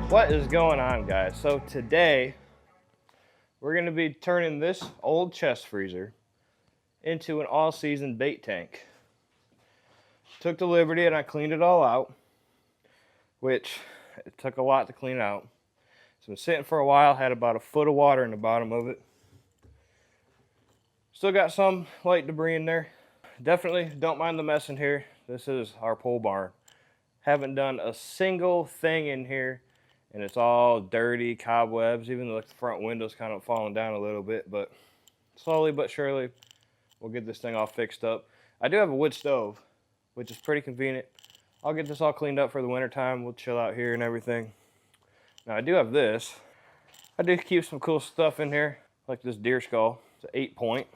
What is going on, guys? So today we're going to be turning this old chest freezer into an all-season bait tank. Took the liberty and I cleaned it all out, which it took a lot to clean out. It's been sitting for a while, had about a foot of water in the bottom of it. Still got some light debris in there. Definitely don't mind the mess in here. This is our pole barn. Haven't done a single thing in here, and it's all dirty, cobwebs, even though the front window's kind of falling down a little bit, but slowly but surely we'll get this thing all fixed up. I do have a wood stove, which is pretty convenient. I'll get this all cleaned up for the winter time. We'll chill out here and everything. Now I do have this. I do keep some cool stuff in here, like this deer skull. It's an 8-point.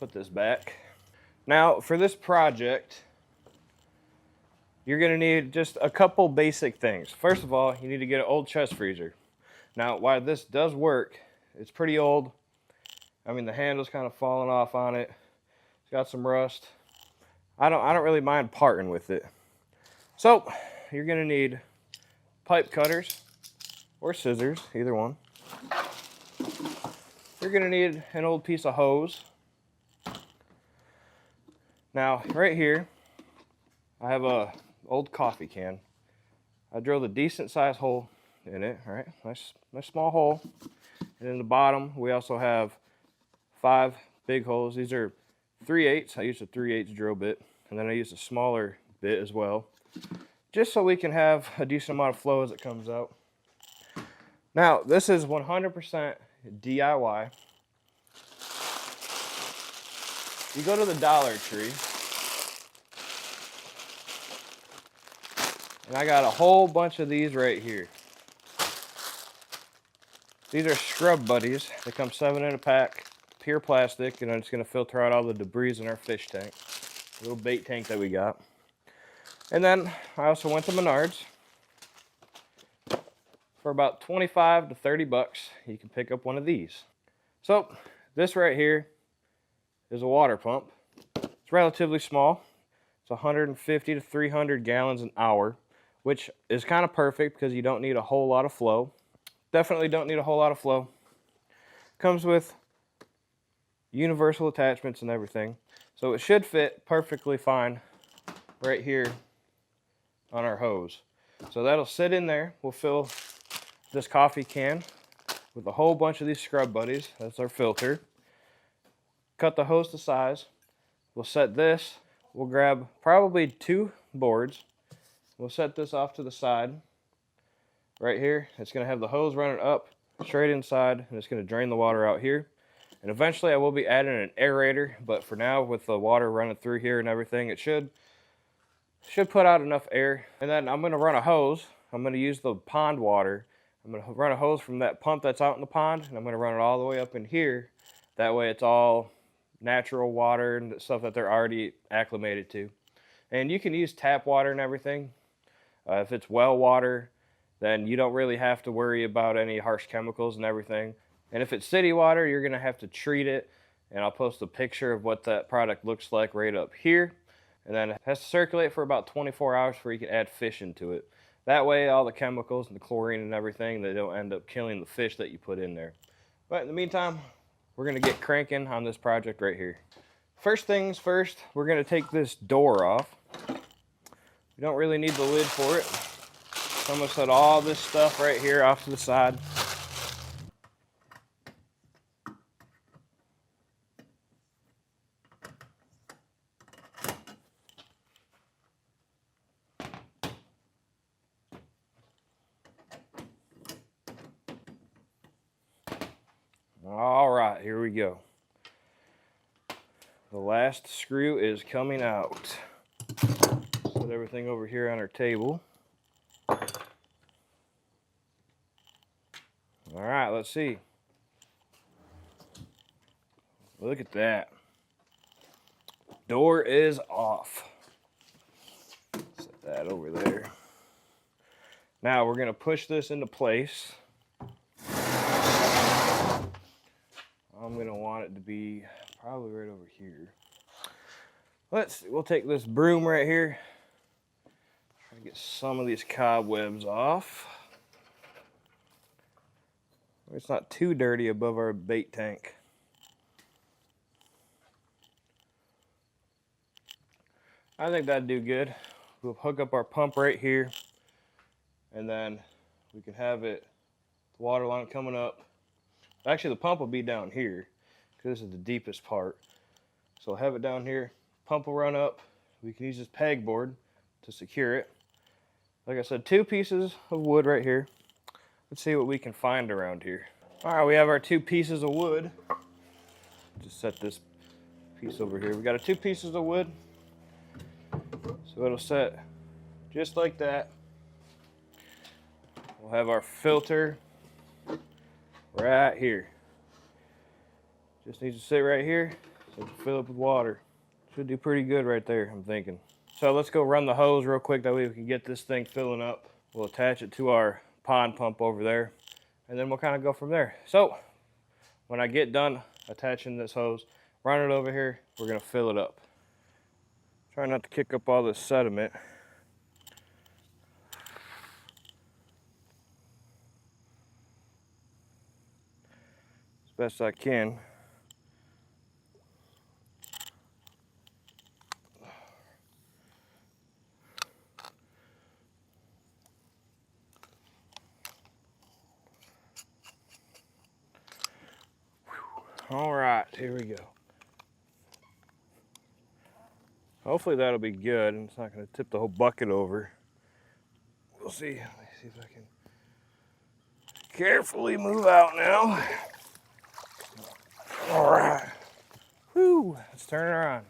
Put this back. Now for this project, you're going to need just a couple basic things. First of all, you need to get an old chest freezer. Now, while this does work, it's pretty old. I mean, the handle's kind of falling off on it. It's got some rust. I don't really mind parting with it. So, you're going to need pipe cutters or scissors, either one. You're going to need an old piece of hose. Now, right here, I have a old coffee can. I drilled a decent sized hole in it. All right, nice small hole. And in the bottom, we also have 5 big holes. These are 3/8. I used a 3/8 drill bit, and then I used a smaller bit as well, just so we can have a decent amount of flow as it comes out. Now, this is 100% DIY. You go to the Dollar Tree, and I got a whole bunch of these right here. These are Scrub Buddies. They come 7 in a pack, pure plastic, and it's going to filter out all the debris in our fish tank. A little bait tank that we got. And then I also went to Menards. For about 25 to 30 bucks, you can pick up one of these. So this right here is a water pump. It's relatively small. It's 150 to 300 gallons an hour, which is kind of perfect because you don't need a whole lot of flow. Definitely don't need a whole lot of flow. Comes with universal attachments and everything. So it should fit perfectly fine right here on our hose. So that'll sit in there. We'll fill this coffee can with a whole bunch of these Scrub Buddies. That's our filter. Cut the hose to size. We'll set this. We'll grab probably 2 boards. We'll set this off to the side. Right here, it's going to have the hose running up straight inside, and it's going to drain the water out here. And eventually I will be adding an aerator, but for now, with the water running through here and everything, it should put out enough air. And then I'm going to run a hose. I'm going to use the pond water. I'm going to run a hose from that pump that's out in the pond, and I'm going to run it all the way up in here. That way it's all natural water and stuff that they're already acclimated to. And you can use tap water and everything. If it's well water, then you don't really have to worry about any harsh chemicals and everything. And if it's city water, you're going to have to treat it. And I'll post a picture of what that product looks like right up here. And then it has to circulate for about 24 hours before you can add fish into it. That way, all the chemicals and the chlorine and everything, they don't end up killing the fish that you put in there. But in the meantime, we're going to get cranking on this project right here. First things first, we're going to take this door off. We don't really need the lid for it. So I'm going to set all this stuff right here off to the side. All right, here we go. The last screw is coming out. Put everything over here on our table. All right, let's see. Look at that. Door is off. Set that over there. Now we're gonna push this into place. I'm gonna want it to be probably right over here. We'll take this broom right here. Try to get some of these cobwebs off. It's not too dirty above our bait tank. I think that'd do good. We'll hook up our pump right here, and then we can have it, the water line coming up. Actually, the pump will be down here, because this is the deepest part. So I'll have it down here, pump will run up. We can use this pegboard to secure it. Like I said, 2 pieces of wood right here. Let's see what we can find around here. All right, we have our 2 pieces of wood. Just set this piece over here. We got our 2 pieces of wood. So it'll set just like that. We'll have our filter right here. Just needs to sit right here so it can fill up with water. Should do pretty good right there, I'm thinking. So let's go run the hose real quick, that way we can get this thing filling up. We'll attach it to our pond pump over there, and then we'll kind of go from there. So when I get done attaching this hose, run it over here, we're gonna fill it up. Try not to kick up all this sediment. As best I can. All right, here we go. Hopefully that'll be good, and it's not going to tip the whole bucket over. We'll see. Let me see if I can carefully move out now. All right. Whew, let's turn her on.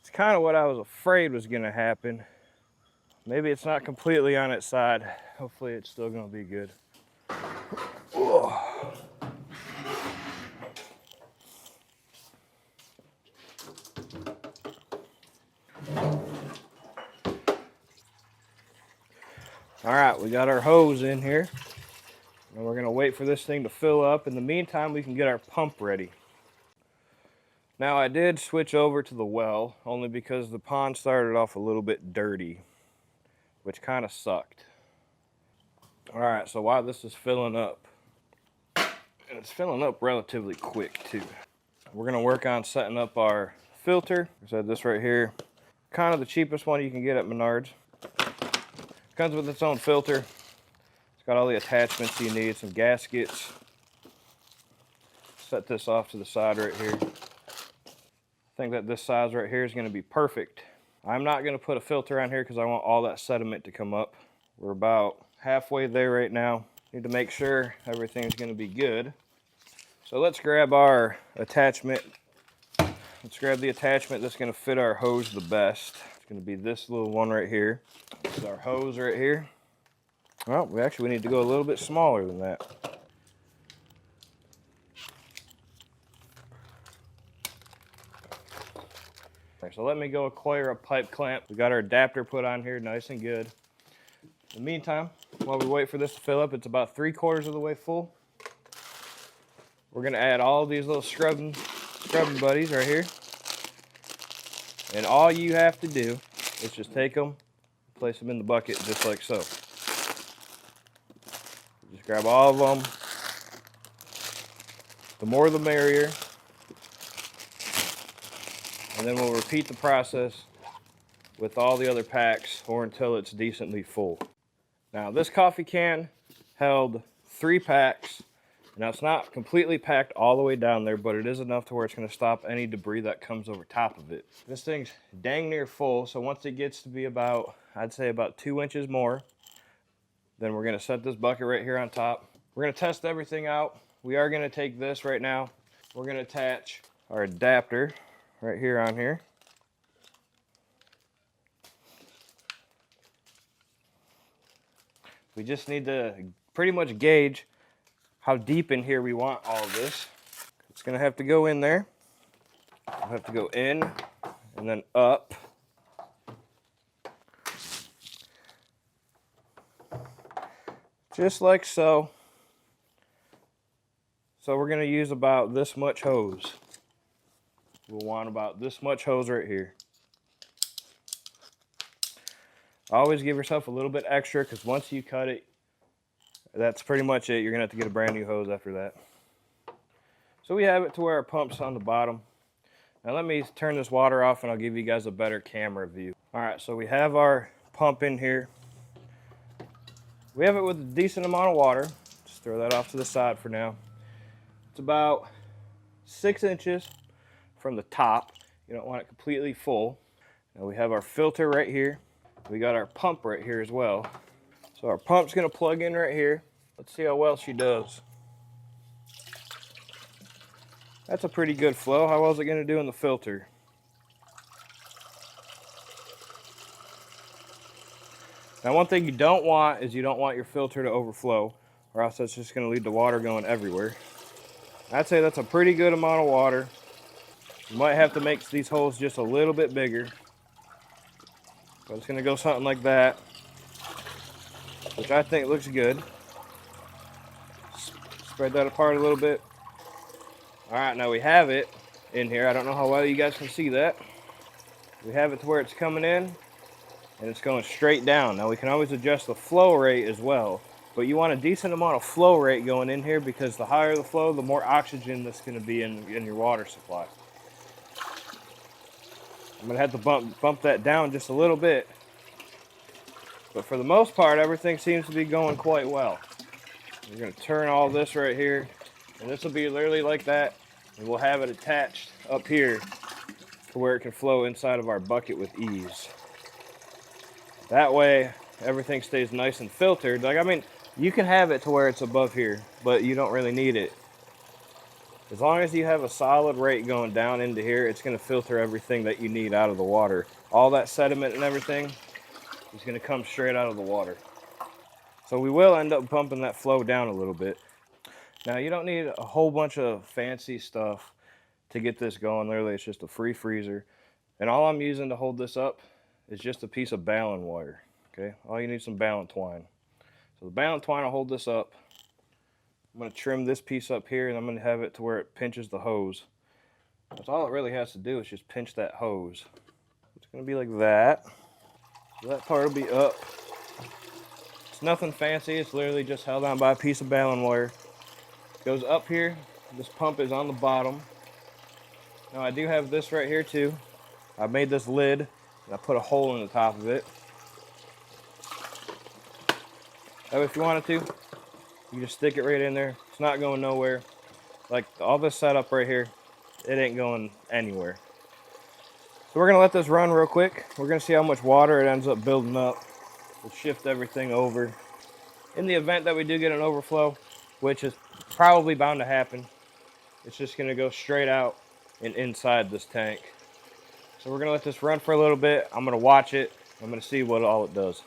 It's kind of what I was afraid was going to happen. Maybe it's not completely on its side. Hopefully it's still going to be good. Whoa. All right, we got our hose in here, and we're gonna wait for this thing to fill up. In the meantime, we can get our pump ready. Now, I did switch over to the well, only because the pond started off a little bit dirty, which kind of sucked. All right, so while this is filling up, and it's filling up relatively quick too, we're gonna work on setting up our filter. I said this right here, kind of the cheapest one you can get at Menards. Comes with its own filter. It's got all the attachments you need, some gaskets. Set this off to the side right here. I think that this size right here is going to be perfect. I'm not going to put a filter on here because I want all that sediment to come up. We're about halfway there right now. Need to make sure everything's going to be good. So let's grab our attachment. Let's grab the attachment that's going to fit our hose the best. It's going to be this little one right here. This is our hose right here. Well, we need to go a little bit smaller than that. Okay, so let me go acquire a pipe clamp. We got our adapter put on here, nice and good. In the meantime, while we wait for this to fill up, it's about 3/4 of the way full. We're going to add all these little scrubbing buddies right here. And all you have to do is just take them, place them in the bucket just like so. Just grab all of them. The more the merrier. And then we'll repeat the process with all the other packs or until it's decently full. Now this coffee can held 3 packs. Now it's not completely packed all the way down there, but it is enough to where it's going to stop any debris that comes over top of it. This thing's dang near full, so once it gets to be about I'd say about 2 inches more. Then we're gonna set this bucket right here on top. We're gonna test everything out. We are gonna take this right now. We're gonna attach our adapter right here on here. We just need to pretty much gauge how deep in here we want all of this. It's gonna have to go in there. We'll have to go in and then up. Just like so. So we're gonna use about this much hose. We'll want about this much hose right here. Always give yourself a little bit extra, because once you cut it, that's pretty much it. You're gonna have to get a brand new hose after that. So we have it to where our pump's on the bottom. Now let me turn this water off and I'll give you guys a better camera view. All right, so we have our pump in here. We have it with a decent amount of water. Just throw that off to the side for now. It's about 6 inches from the top. You don't want it completely full. Now we have our filter right here. We got our pump right here as well. So our pump's gonna plug in right here. Let's see how well she does. That's a pretty good flow. How well is it gonna do in the filter? Now one thing you don't want is you don't want your filter to overflow, or else that's just gonna lead to water going everywhere. I'd say that's a pretty good amount of water. You might have to make these holes just a little bit bigger. But it's gonna go something like that, which I think looks good. Spread that apart a little bit. All right, now we have it in here. I don't know how well you guys can see that. We have it to where it's coming in and it's going straight down. Now we can always adjust the flow rate as well, but you want a decent amount of flow rate going in here, because the higher the flow, the more oxygen that's gonna be in your water supply. I'm gonna have to bump that down just a little bit. But for the most part, everything seems to be going quite well. We're gonna turn all this right here, and this will be literally like that, and we'll have it attached up here to where it can flow inside of our bucket with ease. That way, everything stays nice and filtered. Like, I mean, you can have it to where it's above here, but you don't really need it. As long as you have a solid rate going down into here, it's going to filter everything that you need out of the water. All that sediment and everything is going to come straight out of the water. So we will end up bumping that flow down a little bit. Now you don't need a whole bunch of fancy stuff to get this going. Literally, it's just a free freezer. And all I'm using to hold this up is just a piece of balun wire. Okay, all you need is some balun twine. So the balun twine will hold this up. I'm going to trim this piece up here, and I'm going to have it to where it pinches the hose. That's all it really has to do, is just pinch that hose. It's going to be like that. So that part will be up. It's nothing fancy. It's literally just held on by a piece of balun wire. It goes up here. This pump is on the bottom. Now I do have this right here too. I made this lid, and I put a hole in the top of it. That way, if you wanted to, you just stick it right in there. It's not going nowhere. Like all this setup right here, it ain't going anywhere. So we're gonna let this run real quick. We're gonna see how much water it ends up building up. We'll shift everything over. In the event that we do get an overflow, which is probably bound to happen, it's just gonna go straight out and inside this tank. So we're gonna let this run for a little bit. I'm gonna watch it. I'm gonna see what all it does.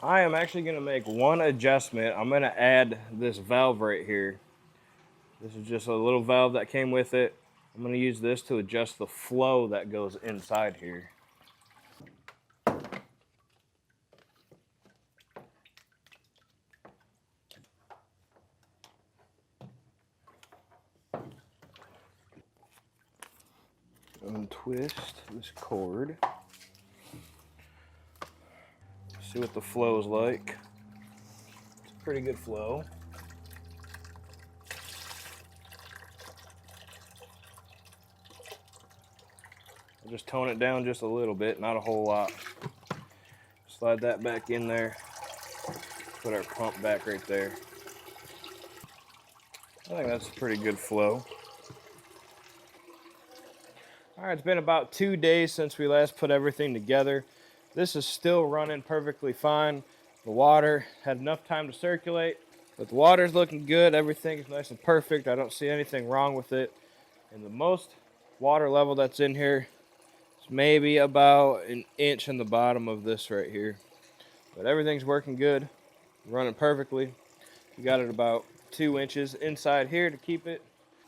I am actually going to make one adjustment. I'm going to add this valve right here. This is just a little valve that came with it. I'm going to use this to adjust the flow that goes inside here. Untwist this cord. See what the flow is like. It's a pretty good flow. I'll just tone it down just a little bit, not a whole lot. Just Slide that back in there. Put our pump back right there. I think that's a pretty good flow. All right, it's been about 2 days since we last put everything together. This is still running perfectly fine. The water had enough time to circulate, but the water's looking good. Everything is nice and perfect. I don't see anything wrong with it. And the most water level that's in here is maybe about an inch in the bottom of this right here. But everything's working good, running perfectly. We got it about 2 inches inside here to keep it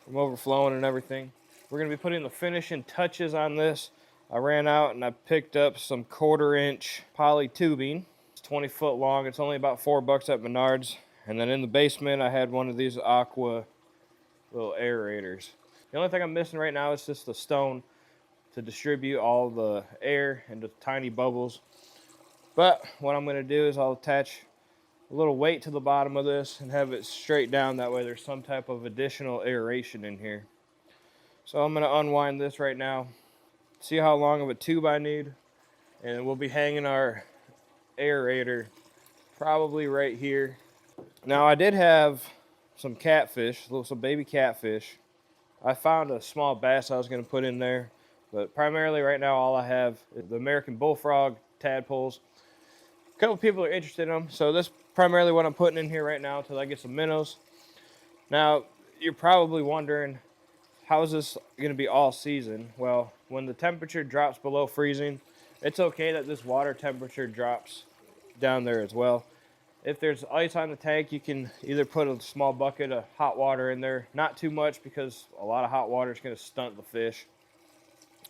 from overflowing and everything. We're going to be putting the finishing touches on this. I ran out and I picked up some 1/4 inch poly tubing. It's 20 foot long. It's only about $4 at Menards. And then in the basement I had one of these aqua little aerators. The only thing I'm missing right now is just the stone to distribute all the air into tiny bubbles. But what I'm going to do is I'll attach a little weight to the bottom of this and have it straight down. That way there's some type of additional aeration in here. So I'm going to unwind this right now, see how long of a tube I need, and we'll be hanging our aerator probably right here. Now I did have some catfish, some baby catfish. I found a small bass I was going to put in there, but primarily right now all I have is the American bullfrog tadpoles. A couple people are interested in them, so this is primarily what I'm putting in here right now until I get some minnows. Now you're probably wondering, how is this going to be all season? Well, when the temperature drops below freezing, it's okay that this water temperature drops down there as well. If there's ice on the tank, you can either put a small bucket of hot water in there. Not too much, because a lot of hot water is going to stunt the fish.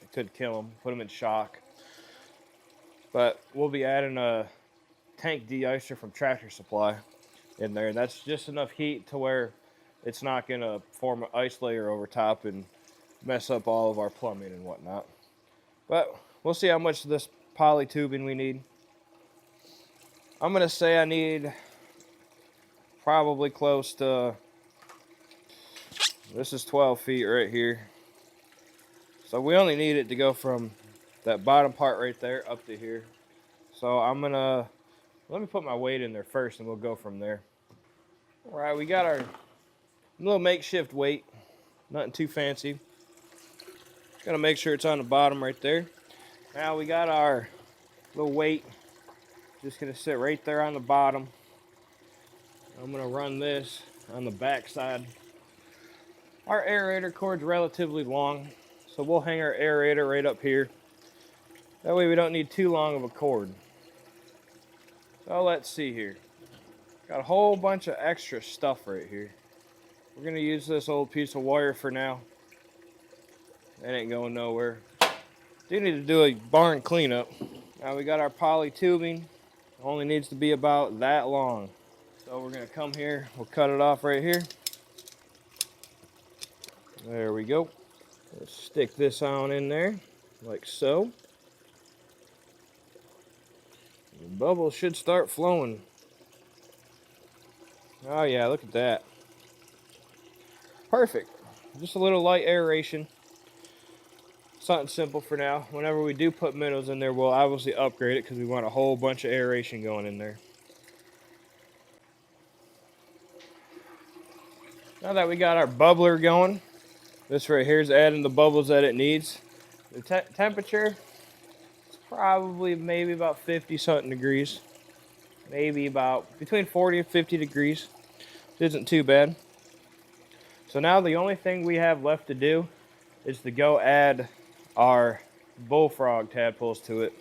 It could kill them, put them in shock. But we'll be adding a tank de-icer from Tractor Supply in there. And that's just enough heat to where it's not going to form an ice layer over top and mess up all of our plumbing and whatnot. But we'll see how much of this poly tubing we need. I'm going to say I need probably close to, this is 12 feet right here. So we only need it to go from that bottom part right there up to here. So I'm going to, let me put my weight in there first and we'll go from there. All right, we got our little makeshift weight, nothing too fancy. Just gotta make sure it's on the bottom right there. Now we got our little weight, just gonna sit right there on the bottom. I'm gonna run this on the back side. Our aerator cord's relatively long, so we'll hang our aerator right up here. That way we don't need too long of a cord. So let's see here. Got a whole bunch of extra stuff right here. We're going to use this old piece of wire for now. That ain't going nowhere. Do need to do a barn cleanup. Now we got our poly tubing. Only needs to be about that long. So we're going to come here. We'll cut it off right here. There we go. Let's stick this on in there, like so. The bubbles should start flowing. Oh yeah, look at that. Perfect. Just a little light aeration. Something simple for now. Whenever we do put minnows in there, we'll obviously upgrade it because we want a whole bunch of aeration going in there. Now that we got our bubbler going, this right here is adding the bubbles that it needs. The temperature is probably maybe about 50 something degrees. Maybe about between 40 and 50 degrees. It isn't too bad. So now the only thing we have left to do is to go add our bullfrog tadpoles to it.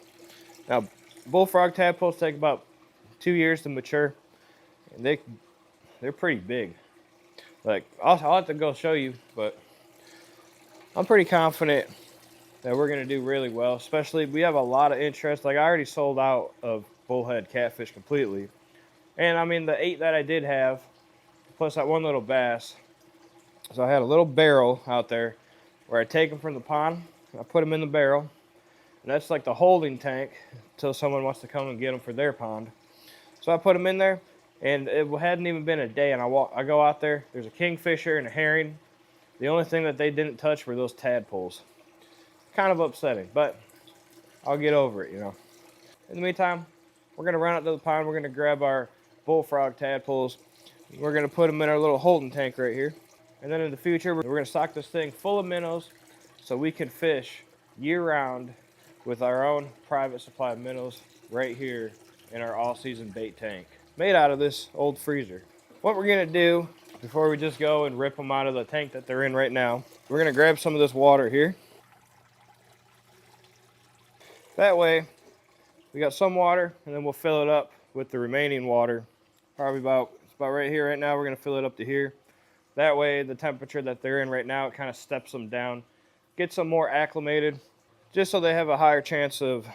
Now, bullfrog tadpoles take about 2 years to mature, and they're pretty big. Like, I'll have to go show you, but I'm pretty confident that we're going to do really well. Especially, we have a lot of interest. Like, I already sold out of bullhead catfish completely. And, I mean, the 8 that I did have, plus that one little bass. So I had a little barrel out there where I take them from the pond, I put them in the barrel, and that's like the holding tank until someone wants to come and get them for their pond. So I put them in there, and it hadn't even been a day, and I go out there, there's a kingfisher and a herring. The only thing that they didn't touch were those tadpoles. Kind of upsetting, but I'll get over it, you know. In the meantime, we're going to run out to the pond. We're going to grab our bullfrog tadpoles. We're going to put them in our little holding tank right here. And then in the future, we're going to stock this thing full of minnows so we can fish year-round with our own private supply of minnows right here in our all-season bait tank, made out of this old freezer. What we're going to do, before we just go and rip them out of the tank that they're in right now, we're going to grab some of this water here. That way, we got some water, and then we'll fill it up with the remaining water. Probably it's about right here right now. We're going to fill it up to here. That way, the temperature that they're in right now, it kind of steps them down, gets them more acclimated, just so they have a higher chance of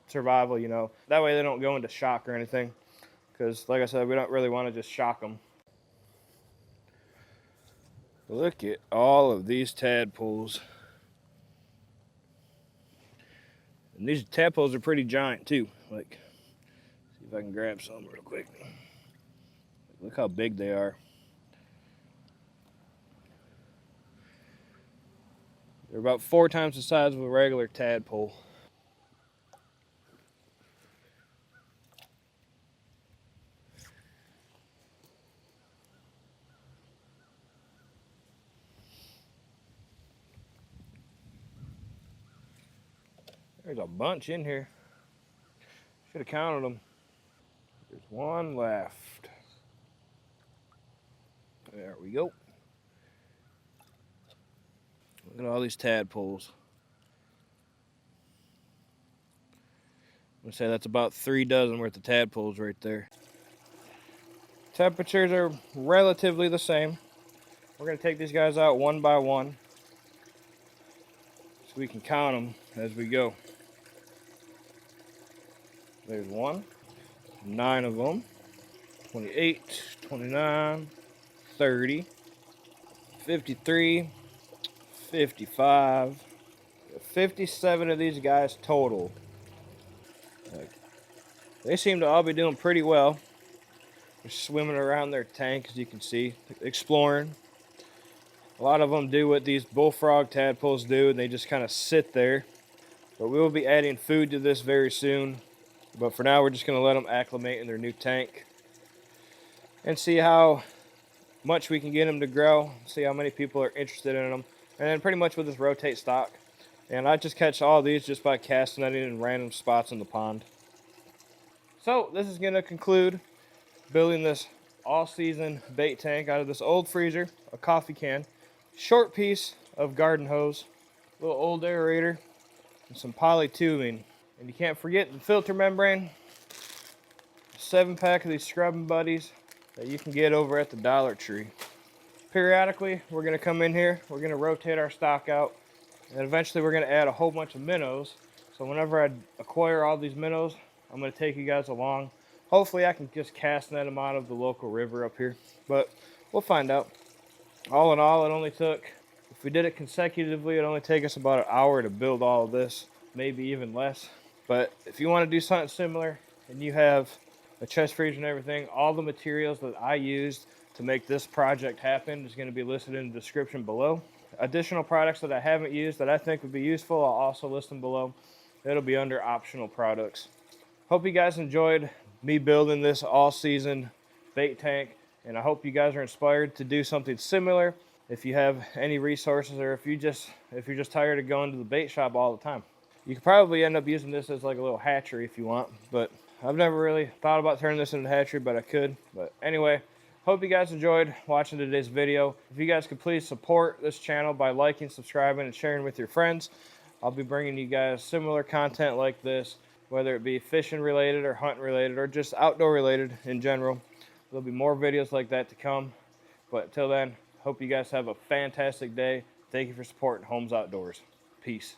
survival, you know. That way they don't go into shock or anything, because like I said, we don't really want to just shock them. Look at all of these tadpoles. And these tadpoles are pretty giant too. Like, see if I can grab some real quick. Look how big they are. They're about 4 times the size of a regular tadpole. There's a bunch in here. Should have counted them. There's one left. There we go. Look at all these tadpoles. I'm gonna say that's about 3 dozen worth of tadpoles right there. Temperatures are relatively the same. We're gonna take these guys out one by one so we can count them as we go. There's 1, 9 of them, 28, 29, 30, 53, 55, 57 of these guys total. They seem to all be doing pretty well. They're swimming around their tank, as you can see, exploring. A lot of them do what these bullfrog tadpoles do, and they just kind of sit there. But we will be adding food to this very soon. But for now, we're just going to let them acclimate in their new tank and see how much we can get them to grow, see how many people are interested in them. And then pretty much we'll just rotate stock. And I just catch all these just by casting netting in random spots in the pond. So this is going to conclude building this all-season bait tank out of this old freezer, a coffee can, short piece of garden hose, a little old aerator, and some poly tubing. And you can't forget the filter membrane, a 7-pack of these scrubbing buddies that you can get over at the Dollar Tree. Periodically, we're going to come in here, we're going to rotate our stock out, and eventually we're going to add a whole bunch of minnows. So whenever I acquire all these minnows, I'm going to take you guys along. Hopefully I can just cast net them out of the local river up here, but we'll find out. All in all, it only took, if we did it consecutively, it only take us about an hour to build all of this, maybe even less. But if you want to do something similar and you have a chest freezer and everything, all the materials that I used to make this project happen is going to be listed in the description below. Additional products that I haven't used that I think would be useful, I'll also list them below. It'll be under optional products. Hope you guys enjoyed me building this all-season bait tank, and I hope you guys are inspired to do something similar if you have any resources, or if you're just tired of going to the bait shop all the time. You could probably end up using this as like a little hatchery if you want, but I've never really thought about turning this into a hatchery, but I could. But anyway, hope you guys enjoyed watching today's video. If you guys could please support this channel by liking, subscribing, and sharing with your friends. I'll be bringing you guys similar content like this, whether it be fishing related or hunting related or just outdoor related in general. There'll be more videos like that to come. But until then, hope you guys have a fantastic day. Thank you for supporting Holmes Outdoors. Peace.